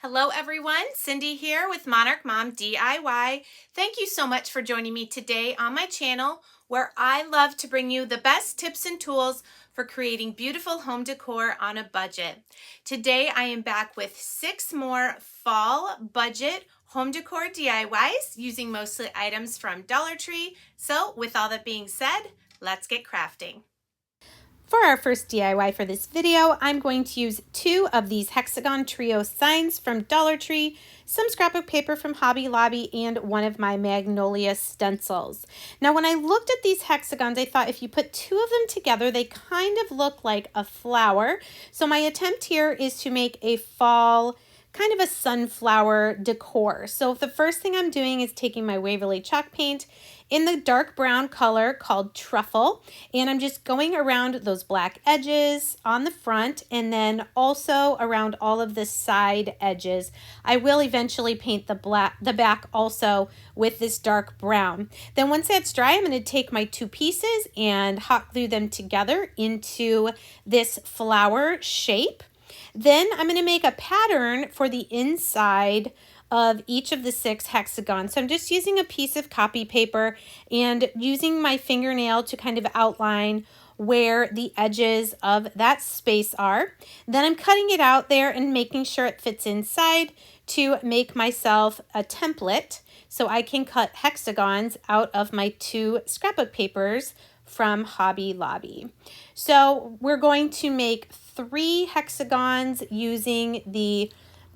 Hello everyone, Cindy here with Monarch Mom DIY. Thank you so much for joining me today on my channel where I love to bring you the best tips and tools for creating beautiful home decor on a budget. Today I am back with 6 more fall budget home decor DIYs using mostly items from Dollar Tree. So with all that being said, let's get crafting. For our first DIY for this video, I'm going to use 2 of these hexagon trio signs from Dollar Tree, some scrapbook paper from Hobby Lobby, and one of my Magnolia stencils. Now, when I looked at these hexagons, I thought if you put 2 of them together, they kind of look like a flower. So my attempt here is to make a fall kind of a sunflower decor. So the first thing I'm doing is taking my Waverly chalk paint in the dark brown color called Truffle, and I'm just going around those black edges on the front and then also around all of the side edges. I will eventually paint the back also with this dark brown. Then once that's dry, I'm going to take my 2 pieces and hot glue them together into this flower shape. Then I'm going to make a pattern for the inside of each of the 6 hexagons. So I'm just using a piece of copy paper and using my fingernail to kind of outline where the edges of that space are. Then I'm cutting it out there and making sure it fits inside to make myself a template so I can cut hexagons out of my 2 scrapbook papers from Hobby Lobby. So we're going to make 3 hexagons using the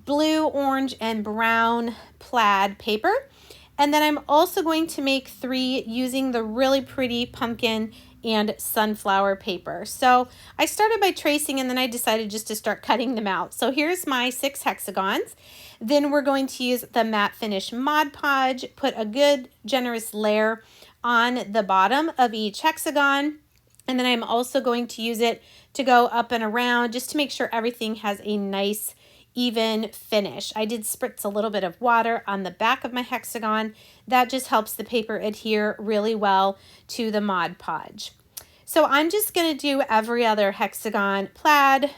blue, orange, and brown plaid paper. And then I'm also going to make 3 using the really pretty pumpkin and sunflower paper. So I started by tracing and then I decided just to start cutting them out. So here's my 6 hexagons. Then we're going to use the matte finish Mod Podge, put a good generous layer on the bottom of each hexagon. And then I'm also going to use it to go up and around just to make sure everything has a nice even finish. I did spritz a little bit of water on the back of my hexagon. That just helps the paper adhere really well to the Mod Podge. So I'm just going to do every other hexagon plaid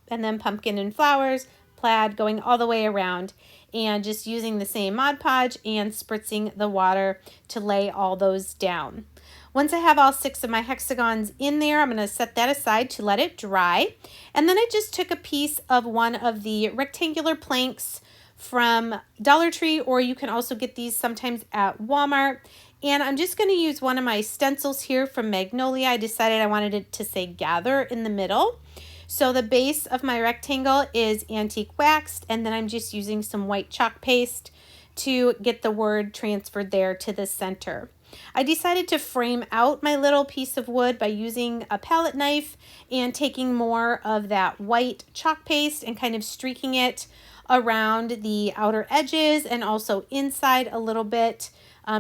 and then pumpkin and flowers, plaid going all the way around and just using the same Mod Podge and spritzing the water to lay all those down. Once I have all 6 of my hexagons in there, I'm going to set that aside to let it dry. And then I just took a piece of one of the rectangular planks from Dollar Tree, or you can also get these sometimes at Walmart. And I'm just going to use one of my stencils here from Magnolia. I decided I wanted it to say gather in the middle. So the base of my rectangle is antique waxed, and then I'm just using some white chalk paste to get the word transferred there to the center. I decided to frame out my little piece of wood by using a palette knife and taking more of that white chalk paste and kind of streaking it around the outer edges and also inside a little bit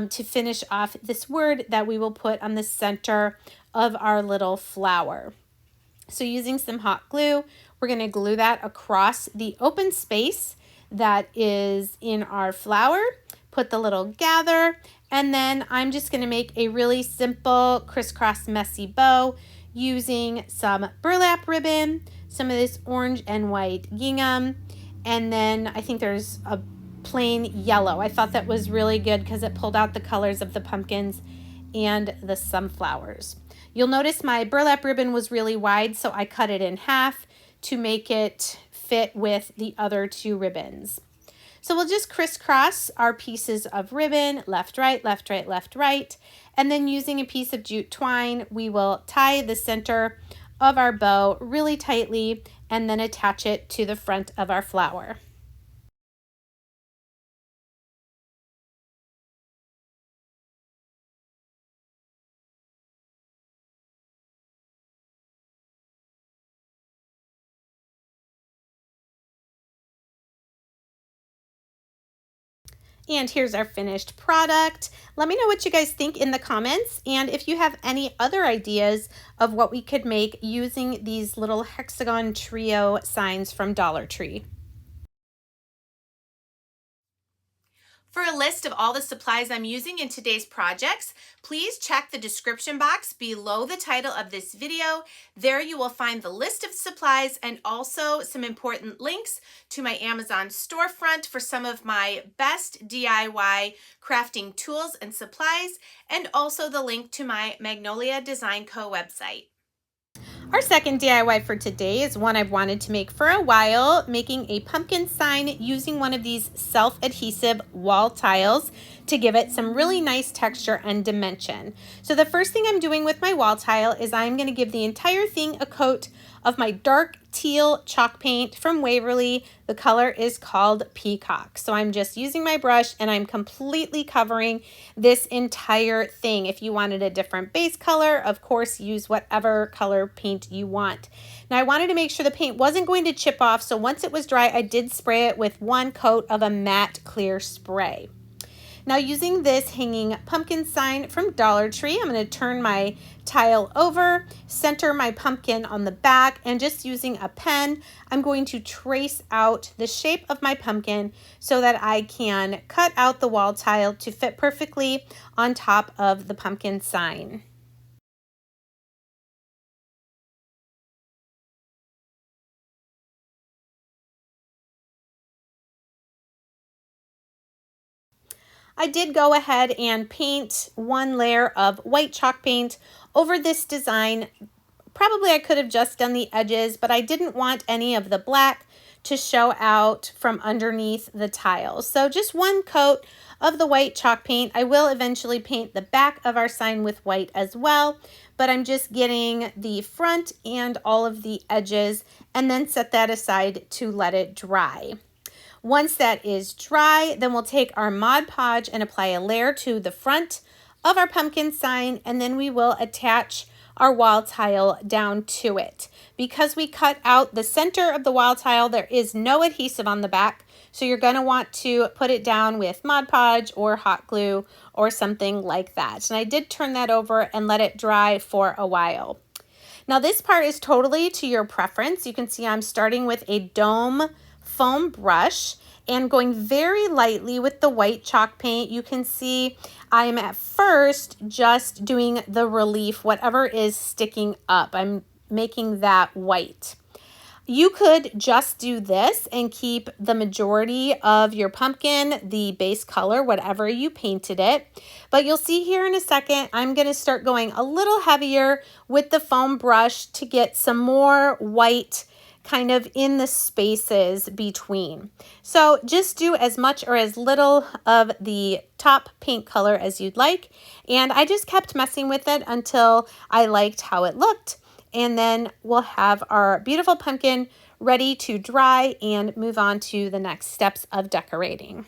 to finish off this word that we will put on the center of our little flower. So using some hot glue, we're going to glue that across the open space that is in our flower, put the little gather, and then I'm just going to make a really simple crisscross messy bow using some burlap ribbon, some of this orange and white gingham, and then I think there's a plain yellow. I thought that was really good because it pulled out the colors of the pumpkins and the sunflowers. You'll notice my burlap ribbon was really wide, so I cut it in half to make it fit with the other 2 ribbons. So we'll just crisscross our pieces of ribbon, left, right, left, right, left, right. And then using a piece of jute twine, we will tie the center of our bow really tightly and then attach it to the front of our flower. And here's our finished product. Let me know what you guys think in the comments, and if you have any other ideas of what we could make using these little hexagon trio signs from Dollar Tree. For a list of all the supplies I'm using in today's projects, please check the description box below the title of this video. There you will find the list of supplies and also some important links to my Amazon storefront for some of my best DIY crafting tools and supplies, and also the link to my Magnolia Design Co. website. Our second DIY for today is one I've wanted to make for a while, making a pumpkin sign using one of these self-adhesive wall tiles to give it some really nice texture and dimension. So the first thing I'm doing with my wall tile is I'm going to give the entire thing a coat of my dark teal chalk paint from Waverly. The color is called Peacock. So I'm just using my brush and I'm completely covering this entire thing. If you wanted a different base color, of course, use whatever color paint you want. Now I wanted to make sure the paint wasn't going to chip off, so once it was dry, I did spray it with one coat of a matte clear spray. Now using this hanging pumpkin sign from Dollar Tree, I'm going to turn my tile over, center my pumpkin on the back, and just using a pen, I'm going to trace out the shape of my pumpkin so that I can cut out the wall tile to fit perfectly on top of the pumpkin sign. I did go ahead and paint one layer of white chalk paint over this design. Probably I could have just done the edges, but I didn't want any of the black to show out from underneath the tiles. So just one coat of the white chalk paint. I will eventually paint the back of our sign with white as well, but I'm just getting the front and all of the edges and then set that aside to let it dry. Once that is dry, then we'll take our Mod Podge and apply a layer to the front of our pumpkin sign, and then we will attach our wall tile down to it. Because we cut out the center of the wall tile, there is no adhesive on the back, so you're going to want to put it down with Mod Podge or hot glue or something like that. And I did turn that over and let it dry for a while. Now this part is totally to your preference. You can see I'm starting with a dome foam brush and going very lightly with the white chalk paint. You can see I'm at first just doing the relief, whatever is sticking up. I'm making that white. You could just do this and keep the majority of your pumpkin, the base color, whatever you painted it. But you'll see here in a second, I'm going to start going a little heavier with the foam brush to get some more white kind of in the spaces between. So just do as much or as little of the top paint color as you'd like. And I just kept messing with it until I liked how it looked. And then we'll have our beautiful pumpkin ready to dry and move on to the next steps of decorating.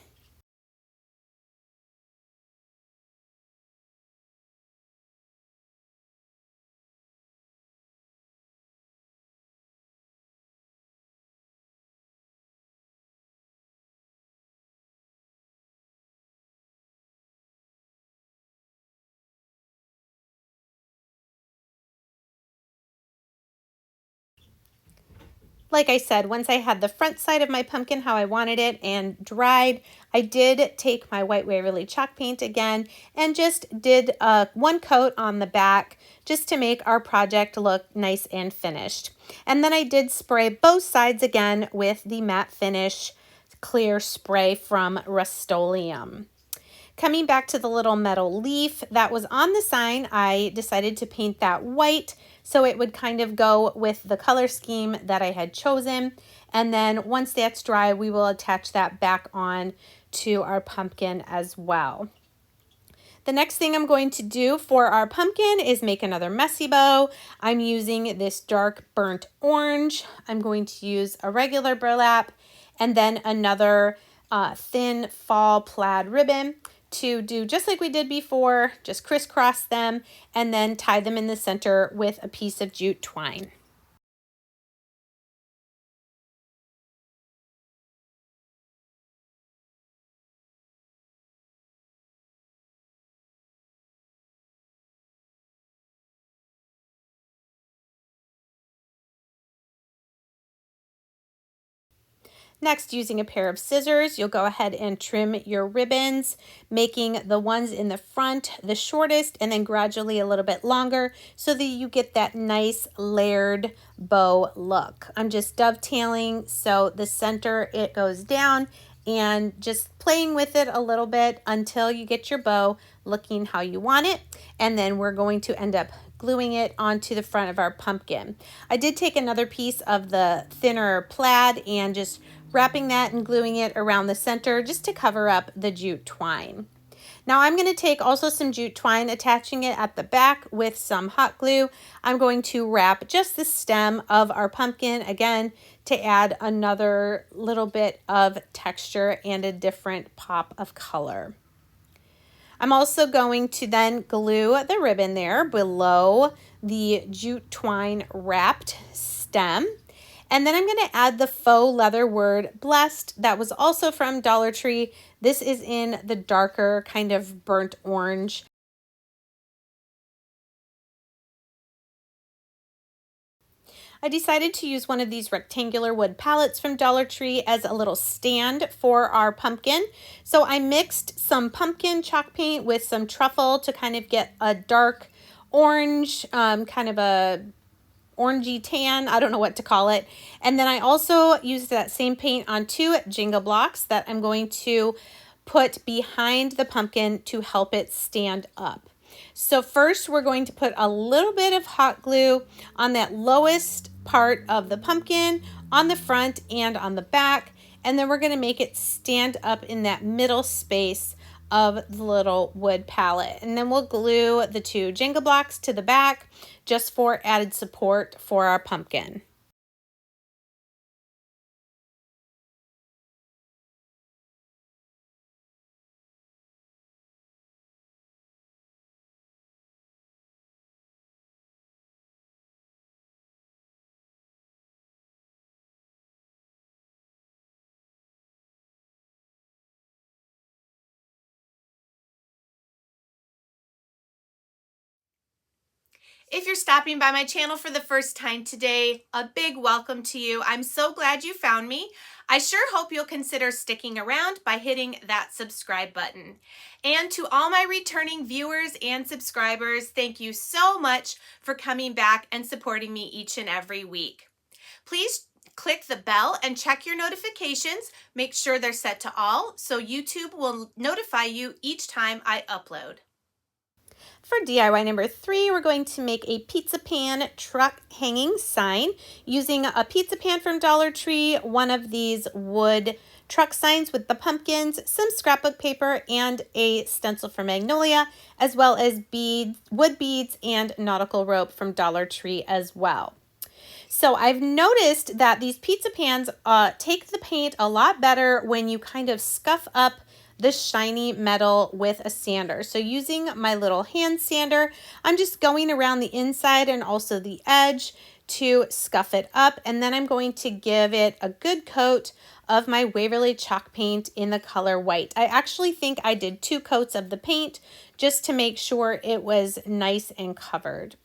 Like I said, once I had the front side of my pumpkin how I wanted it and dried, I did take my white Waverly chalk paint again and just did one coat on the back just to make our project look nice and finished. And then I did spray both sides again with the matte finish clear spray from Rust-Oleum. Coming back to the little metal leaf that was on the sign, I decided to paint that white so it would kind of go with the color scheme that I had chosen. And then once that's dry, we will attach that back on to our pumpkin as well. The next thing I'm going to do for our pumpkin is make another messy bow. I'm using this dark burnt orange. I'm going to use a regular burlap and then another thin fall plaid ribbon to do just like we did before, just crisscross them and then tie them in the center with a piece of jute twine. Next, using a pair of scissors, you'll go ahead and trim your ribbons, making the ones in the front the shortest and then gradually a little bit longer so that you get that nice layered bow look. I'm just dovetailing so the center it goes down and just playing with it a little bit until you get your bow looking how you want it. And then we're going to end up gluing it onto the front of our pumpkin. I did take another piece of the thinner plaid and just wrapping that and gluing it around the center just to cover up the jute twine. Now I'm going to take also some jute twine, attaching it at the back with some hot glue. I'm going to wrap just the stem of our pumpkin again to add another little bit of texture and a different pop of color. I'm also going to then glue the ribbon there below the jute twine wrapped stem. And then I'm going to add the faux leather word blessed that was also from Dollar Tree. This is in the darker kind of burnt orange. I decided to use one of these rectangular wood pallets from Dollar Tree as a little stand for our pumpkin. So I mixed some pumpkin chalk paint with some truffle to kind of get a dark orange, kind of a orangey tan, I don't know what to call it. And then I also used that same paint on 2 Jenga blocks that I'm going to put behind the pumpkin to help it stand up. So first we're going to put a little bit of hot glue on that lowest part of the pumpkin, on the front and on the back, and then we're going to make it stand up in that middle space of the little wood palette. And then we'll glue the 2 Jenga blocks to the back just for added support for our pumpkin. If you're stopping by my channel for the first time today, a big welcome to you. I'm so glad you found me. I sure hope you'll consider sticking around by hitting that subscribe button. And to all my returning viewers and subscribers, thank you so much for coming back and supporting me each and every week. Please click the bell and check your notifications. Make sure they're set to all so YouTube will notify you each time I upload. For DIY number 3, we're going to make a pizza pan truck hanging sign using a pizza pan from Dollar Tree, one of these wood truck signs with the pumpkins, some scrapbook paper, and a stencil from Magnolia, as well as beads, wood beads, and nautical rope from Dollar Tree as well. So I've noticed that these pizza pans take the paint a lot better when you kind of scuff up the shiny metal with a sander. So using my little hand sander, I'm just going around the inside and also the edge to scuff it up. And then I'm going to give it a good coat of my Waverly chalk paint in the color white. I actually think I did 2 coats of the paint just to make sure it was nice and covered.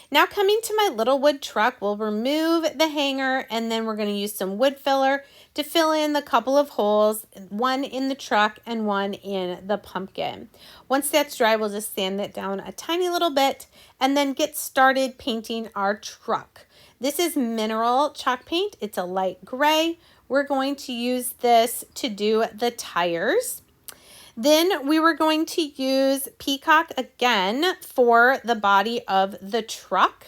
Now coming to my little wood truck, we'll remove the hanger and then we're going to use some wood filler to fill in the couple of holes, one in the truck and one in the pumpkin. Once that's dry, we'll just sand it down a tiny little bit and then get started painting our truck. This is mineral chalk paint. It's a light gray. We're going to use this to do the tires. Then we were going to use peacock again for the body of the truck.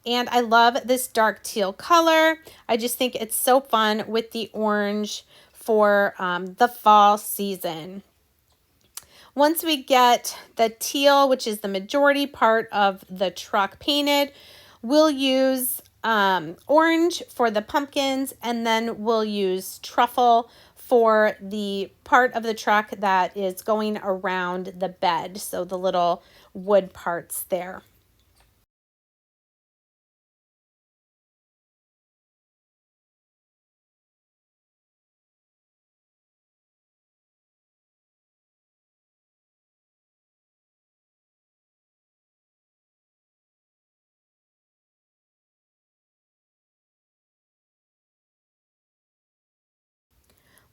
And I love this dark teal color. I just think it's so fun with the orange for the fall season. Once we get the teal, which is the majority part of the truck painted, we'll use orange for the pumpkins, and then we'll use truffle for the part of the truck that is going around the bed, so the little wood parts there.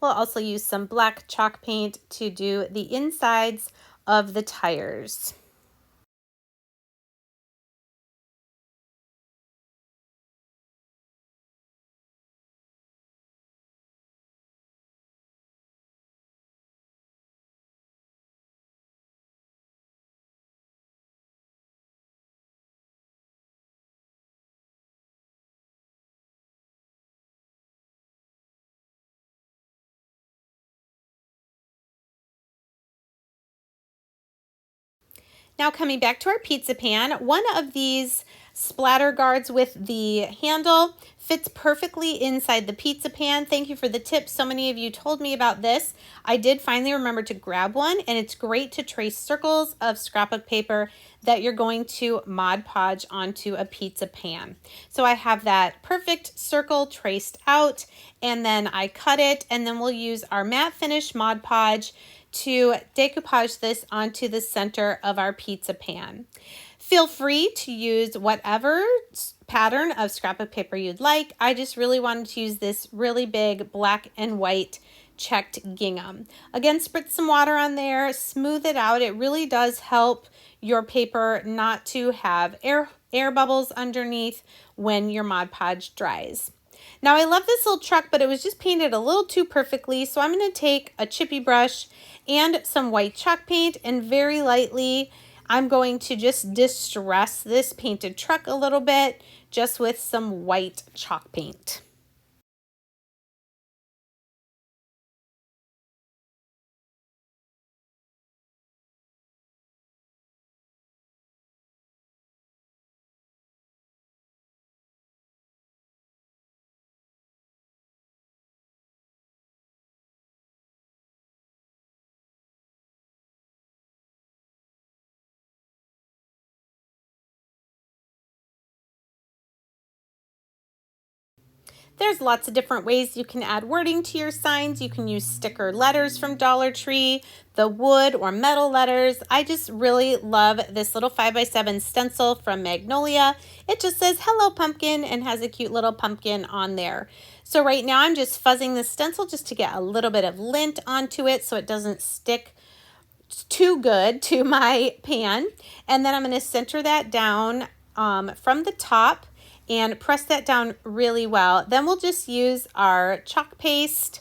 We'll also use some black chalk paint to do the insides of the tires. Now coming back to our pizza pan, one of these splatter guards with the handle fits perfectly inside the pizza pan. Thank you for the tip. So many of you told me about this. I did finally remember to grab one, and it's great to trace circles of scrapbook paper that you're going to Mod Podge onto a pizza pan. So I have that perfect circle traced out, and then I cut it, and then we'll use our matte finish Mod Podge to decoupage this onto the center of our pizza pan. Feel free to use whatever pattern of scrapbook paper you'd like. I just really wanted to use this really big black and white checked gingham. Again, spritz some water on there, smooth it out. It really does help your paper not to have air bubbles underneath when your Mod Podge dries. Now I love this little truck, but it was just painted a little too perfectly, so I'm going to take a chippy brush and some white chalk paint, and very lightly I'm going to just distress this painted truck a little bit just with some white chalk paint. There's lots of different ways you can add wording to your signs. You can use sticker letters from Dollar Tree, the wood or metal letters. I just really love this little 5x7 stencil from Magnolia. It just says "Hello Pumpkin" and has a cute little pumpkin on there. So right now I'm just fuzzing the stencil just to get a little bit of lint onto it so it doesn't stick too good to my pan. And then I'm going to center that down from the top and press that down really well. Then we'll just use our chalk paste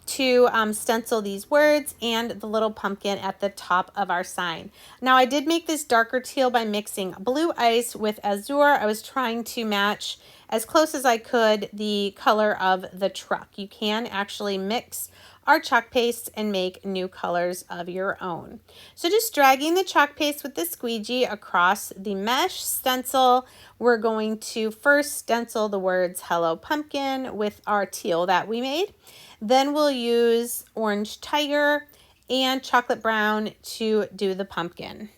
to stencil these words and the little pumpkin at the top of our sign. Now I did make this darker teal by mixing blue ice with azure. I was trying to match as close as I could the color of the truck. You can actually mix our chalk paste and make new colors of your own. So just dragging the chalk paste with the squeegee across the mesh stencil, we're going to first stencil the words "Hello Pumpkin" with our teal that we made. Then we'll use orange tiger and chocolate brown to do the pumpkin.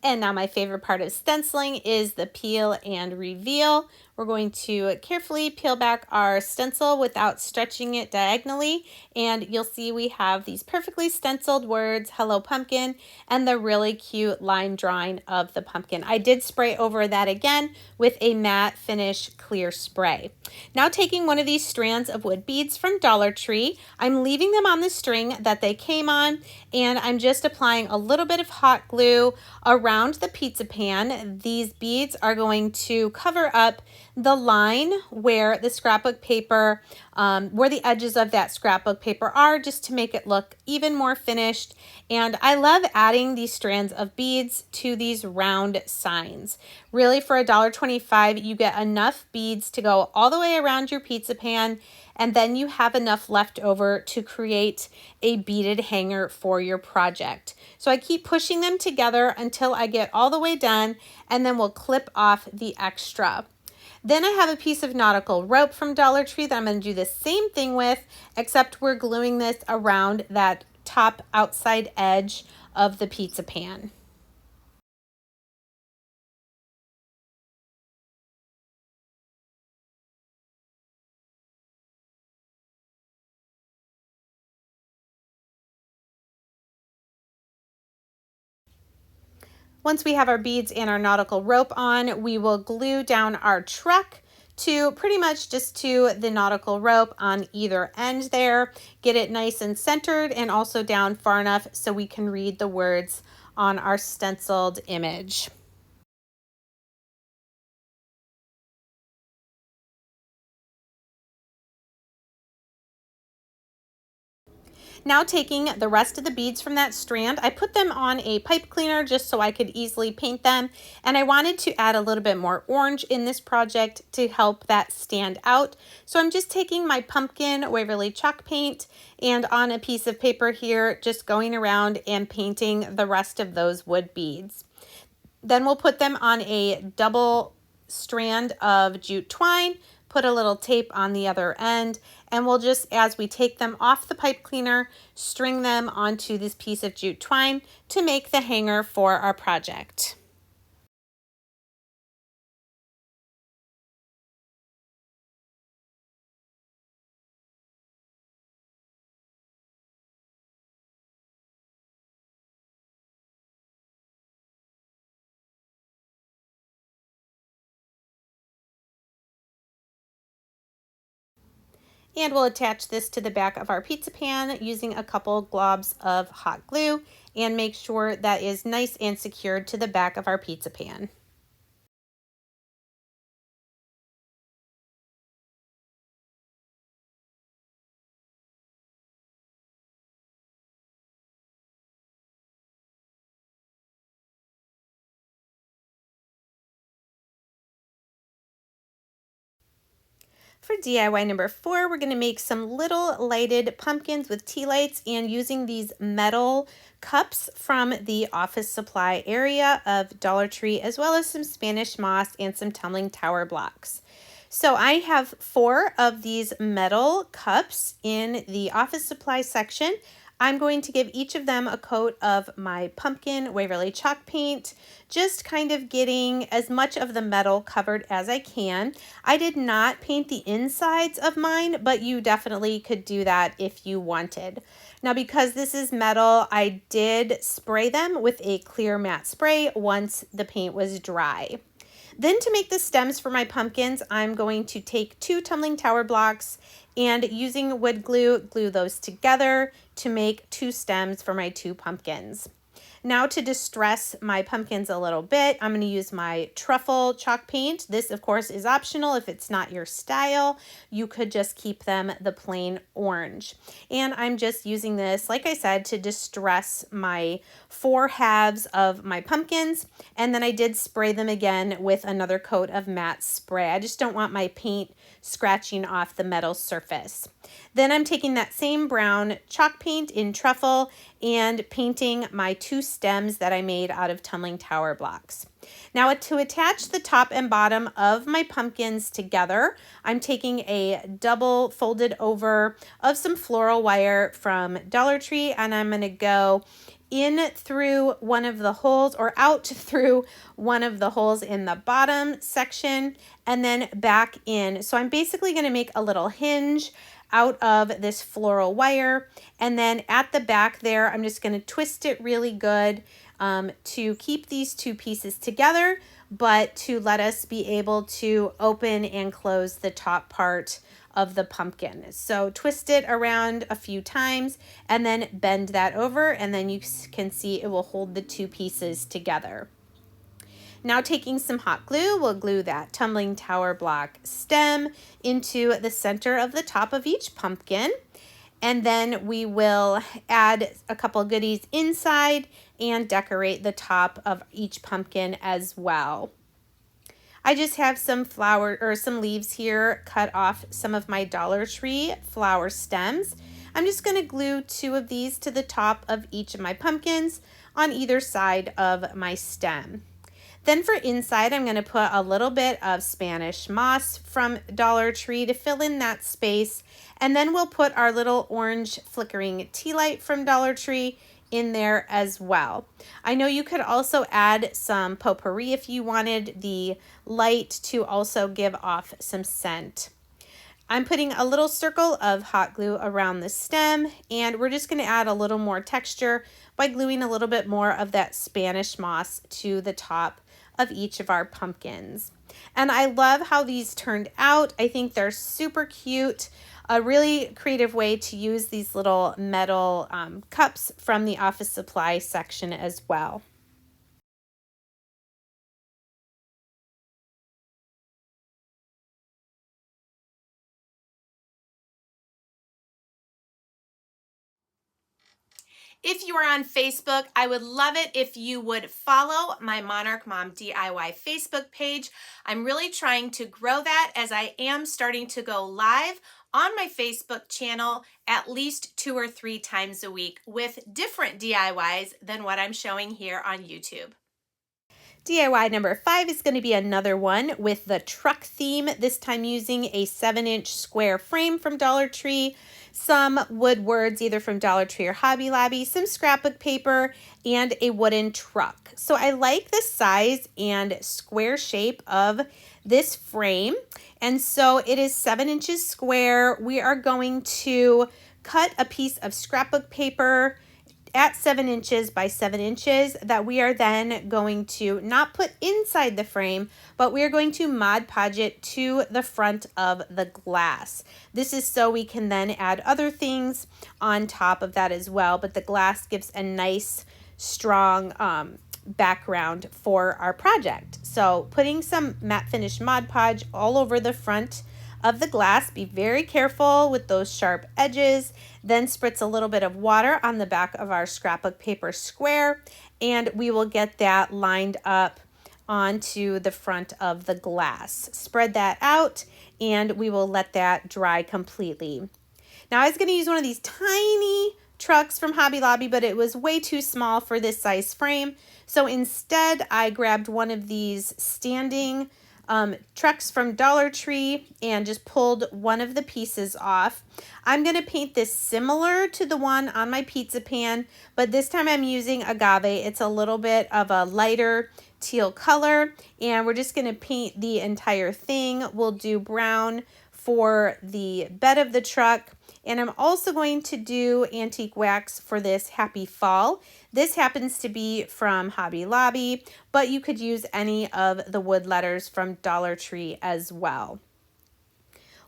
And now my favorite part of stenciling is the peel and reveal. We're going to carefully peel back our stencil without stretching it diagonally, and you'll see we have these perfectly stenciled words, "Hello Pumpkin," and the really cute line drawing of the pumpkin. I did spray over that again with a matte finish clear spray. Now taking one of these strands of wood beads from Dollar Tree, I'm leaving them on the string that they came on, and I'm just applying a little bit of hot glue around the pizza pan. These beads are going to cover up the line where the scrapbook paper, where the edges of that scrapbook paper are, just to make it look even more finished. And I love adding these strands of beads to these round signs. Really, for $1.25, you get enough beads to go all the way around your pizza pan, and then you have enough left over to create a beaded hanger for your project. So I keep pushing them together until I get all the way done, and then we'll clip off the extra. Then I have a piece of nautical rope from Dollar Tree that I'm going to do the same thing with, except we're gluing this around that top outside edge of the pizza pan. Once we have our beads and our nautical rope on, we will glue down our truck to pretty much just to the nautical rope on either end there. Get it nice and centered and also down far enough so we can read the words on our stenciled image. Now taking the rest of the beads from that strand, I put them on a pipe cleaner just so I could easily paint them. And I wanted to add a little bit more orange in this project to help that stand out. So I'm just taking my pumpkin Waverly chalk paint and on a piece of paper here, just going around and painting the rest of those wood beads. Then we'll put them on a double strand of jute twine, put a little tape on the other end, and we'll just, as we take them off the pipe cleaner, string them onto this piece of jute twine to make the hanger for our project. And we'll attach this to the back of our pizza pan using a couple globs of hot glue and make sure that is nice and secured to the back of our pizza pan. For DIY number 4, we're going to make some little lighted pumpkins with tea lights and using these metal cups from the office supply area of Dollar Tree, as well as some Spanish moss and some tumbling tower blocks. So I have 4 of these metal cups in the office supply section. I'm going to give each of them a coat of my pumpkin Waverly chalk paint, just kind of getting as much of the metal covered as I can. I did not paint the insides of mine, but you definitely could do that if you wanted. Now, because this is metal, I did spray them with a clear matte spray once the paint was dry. Then to make the stems for my pumpkins, I'm going to take 2 tumbling tower blocks and using wood glue, glue those together to make 2 stems for my 2 pumpkins. Now to distress my pumpkins a little bit, I'm going to use my truffle chalk paint. This, of course, is optional if it's not your style. You could just keep them the plain orange. And I'm just using this, like I said, to distress my 4 halves of my pumpkins. And then I did spray them again with another coat of matte spray. I just don't want my paint scratching off the metal surface. Then I'm taking that same brown chalk paint in truffle and painting my 2 stems that I made out of tumbling tower blocks. Now to attach the top and bottom of my pumpkins together, I'm taking a double folded over of some floral wire from Dollar Tree, and I'm going to go in through one of the holes or out through one of the holes in the bottom section and then back in. So I'm basically going to make a little hinge out of this floral wire, and then at the back there I'm just going to twist it really good to keep these 2 pieces together, but to let us be able to open and close the top part of the pumpkin. So twist it around a few times and then bend that over, and then you can see it will hold the 2 pieces together. Now taking some hot glue, we'll glue that tumbling tower block stem into the center of the top of each pumpkin. And then we will add a couple goodies inside and decorate the top of each pumpkin as well. I just have some flower or some leaves here, cut off some of my Dollar Tree flower stems. I'm just going to glue 2 of these to the top of each of my pumpkins on either side of my stem. Then for inside, I'm going to put a little bit of Spanish moss from Dollar Tree to fill in that space. And then we'll put our little orange flickering tea light from Dollar Tree in there as well. I know you could also add some potpourri if you wanted the light to also give off some scent. I'm putting a little circle of hot glue around the stem, and we're just going to add a little more texture by gluing a little bit more of that Spanish moss to the top of each of our pumpkins. And I love how these turned out. I think they're super cute. A really creative way to use these little metal cups from the office supply section as well. If you are on Facebook, I would love it if you would follow my Monarch Mom DIY Facebook page. I'm really trying to grow that as I am starting to go live on my Facebook channel at least 2 or 3 times a week with different DIYs than what I'm showing here on YouTube. DIY number 5 is going to be another one with the truck theme, this time using a 7-inch square frame from Dollar Tree, some wood words either from Dollar Tree or Hobby Lobby, some scrapbook paper, and a wooden truck. So I like the size and square shape of this frame, and so it is 7 inches square. We are going to cut a piece of scrapbook paper at 7 inches by 7 inches that we are then going to not put inside the frame, but we are going to Mod Podge it to the front of the glass. This is so we can then add other things on top of that as well, but the glass gives a nice strong background for our project. So putting some matte finish Mod Podge all over the front of the glass. Be very careful with those sharp edges. Then spritz a little bit of water on the back of our scrapbook paper square, and we will get that lined up onto the front of the glass. Spread that out, and we will let that dry completely. Now I was going to use one of these tiny trucks from Hobby Lobby, but it was way too small for this size frame. So instead, I grabbed one of these standing trucks from Dollar Tree and just pulled one of the pieces off. I'm going to paint this similar to the one on my pizza pan, but this time I'm using agave. It's a little bit of a lighter teal color, and we're just going to paint the entire thing. We'll do brown for the bed of the truck, and I'm also going to do antique wax for this Happy Fall. This happens to be from Hobby Lobby, but you could use any of the wood letters from Dollar Tree as well.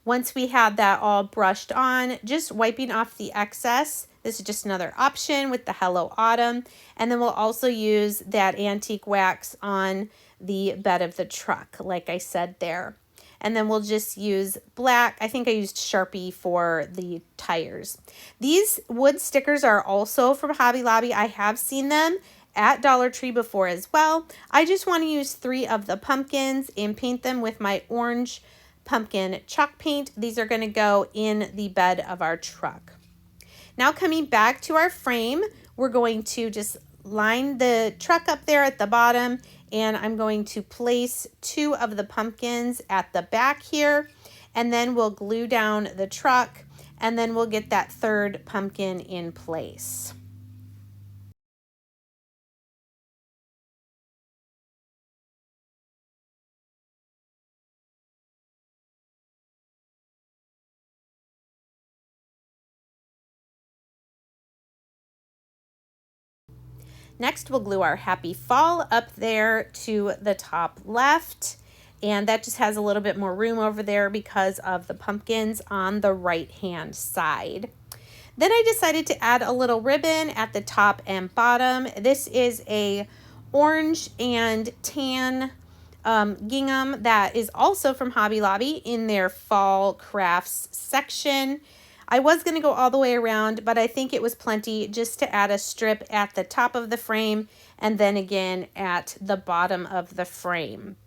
Once we have that all brushed on, just wiping off the excess. This is just another option with the Hello Autumn. And then we'll also use that antique wax on the bed of the truck, like I said there. And then we'll just use black. I think I used Sharpie for the tires. These wood stickers are also from Hobby Lobby. I have seen them at Dollar Tree before as well. I just want to use 3 of the pumpkins and paint them with my orange pumpkin chalk paint. These are going to go in the bed of our truck. Now coming back to our frame, we're going to just line the truck up there at the bottom, and I'm going to place 2 of the pumpkins at the back here, and then we'll glue down the truck, and then we'll get that 3rd pumpkin in place. Next, we'll glue our Happy Fall up there to the top left, and that just has a little bit more room over there because of the pumpkins on the right-hand side. Then I decided to add a little ribbon at the top and bottom. This is a orange and tan gingham that is also from Hobby Lobby in their fall crafts section. I was going to go all the way around, but I think it was plenty just to add a strip at the top of the frame and then again at the bottom of the frame.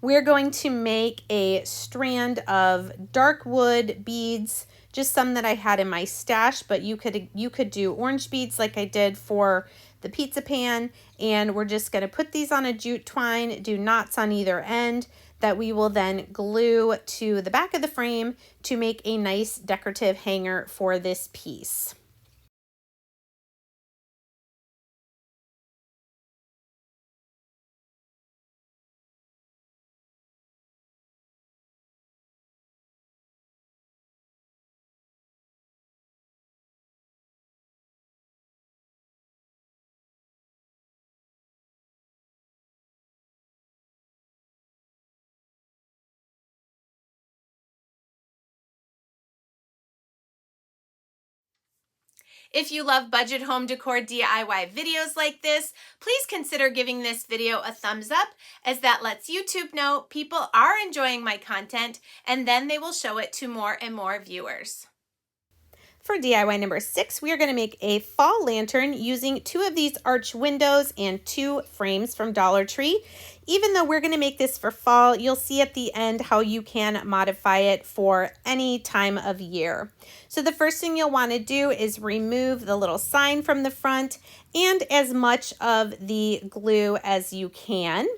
We're going to make a strand of dark wood beads, just some that I had in my stash, but you could do orange beads like I did for the pizza pan, and we're just going to put these on a jute twine, do knots on either end that we will then glue to the back of the frame to make a nice decorative hanger for this piece. If you love budget home decor DIY videos like this, please consider giving this video a thumbs up, as that lets YouTube know people are enjoying my content, and then they will show it to more and more viewers. For DIY number 6, we are going to make a fall lantern using 2 of these arch windows and 2 frames from Dollar Tree. Even though we're going to make this for fall, you'll see at the end how you can modify it for any time of year. So the first thing you'll want to do is remove the little sign from the front and as much of the glue as you can.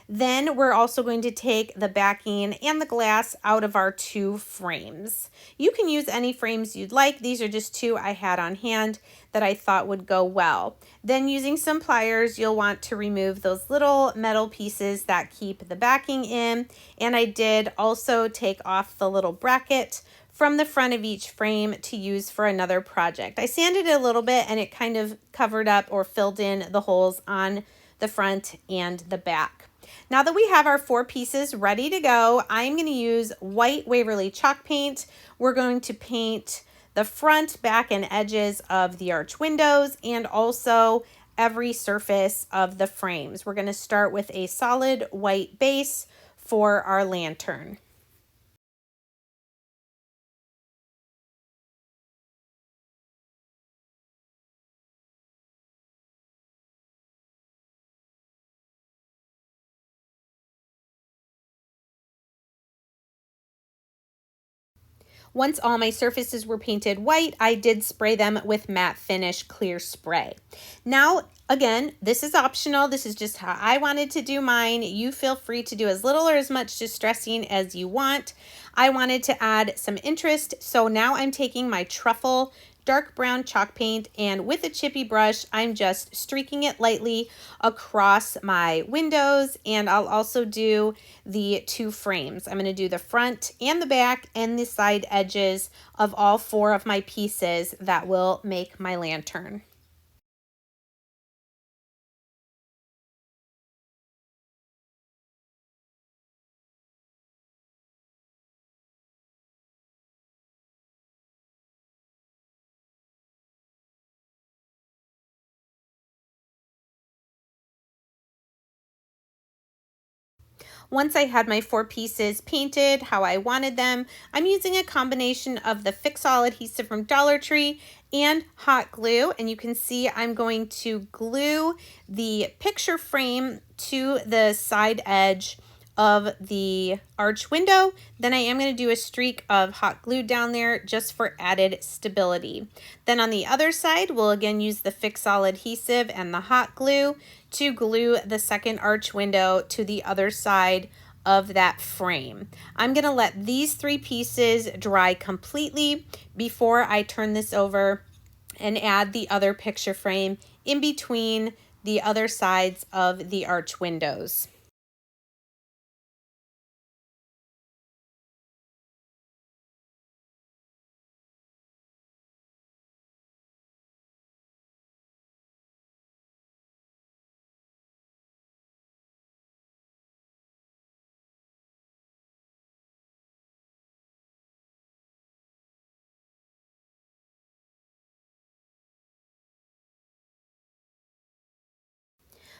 Then we're also going to take the backing and the glass out of our 2 frames. You can use any frames you'd like. These are just 2 I had on hand that I thought would go well. Then using some pliers, you'll want to remove those little metal pieces that keep the backing in. And I did also take off the little bracket from the front of each frame to use for another project. I sanded it a little bit and it kind of covered up or filled in the holes on the front and the back. Now that we have our 4 pieces ready to go, I'm going to use white Waverly chalk paint. We're going to paint the front, back, and edges of the arch windows and also every surface of the frames. We're going to start with a solid white base for our lantern. Once all my surfaces were painted white, I did spray them with matte finish clear spray. Now, again, this is optional. This is just how I wanted to do mine. You feel free to do as little or as much distressing as you want. I wanted to add some interest, so now I'm taking my Truffle dark brown chalk paint, and with a chippy brush, I'm just streaking it lightly across my windows, and I'll also do the 2 frames. I'm going to do the front and the back and the side edges of all 4 of my pieces that will make my lantern. Once I had my 4 pieces painted how I wanted them, I'm using a combination of the Fix-All adhesive from Dollar Tree and hot glue, and you can see I'm going to glue the picture frame to the side edge of the arch window. Then I am going to do a streak of hot glue down there just for added stability. Then on the other side, we'll again use the Fix-All adhesive and the hot glue to glue the second arch window to the other side of that frame. I'm going to let these 3 pieces dry completely before I turn this over and add the other picture frame in between the other sides of the arch windows.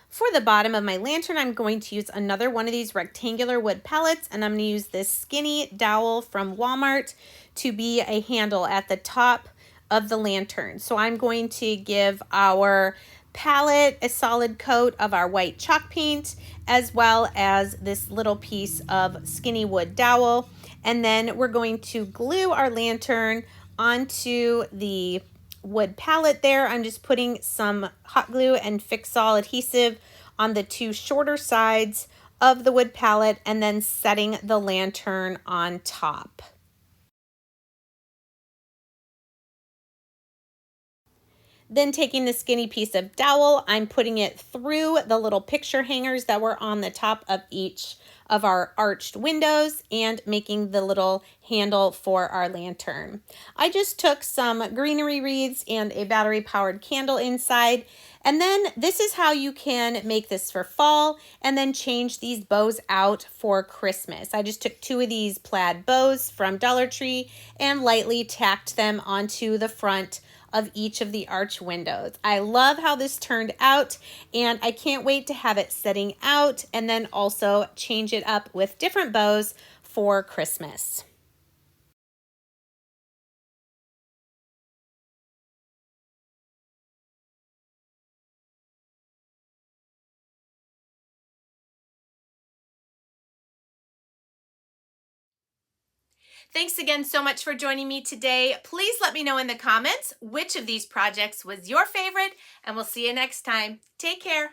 For the bottom of my lantern, I'm going to use another one of these rectangular wood pellets, and I'm going to use this skinny dowel from Walmart to be a handle at the top of the lantern. So I'm going to give our palette a solid coat of our white chalk paint, as well as this little piece of skinny wood dowel. And then we're going to glue our lantern onto the wood palette there, I'm just putting some hot glue and Fix-All adhesive on the two shorter sides of the wood palette and then setting the lantern on top. Then taking the skinny piece of dowel, I'm putting it through the little picture hangers that were on the top of each of our arched windows and making the little handle for our lantern. I just took some greenery wreaths and a battery powered candle inside. And then this is how you can make this for fall and then change these bows out for Christmas. I just took 2 of these plaid bows from Dollar Tree and lightly tacked them onto the front of each of the arch windows. I love how this turned out, and I can't wait to have it setting out and then also change it up with different bows for Christmas. Thanks again so much for joining me today. Please let me know in the comments which of these projects was your favorite, and we'll see you next time. Take care.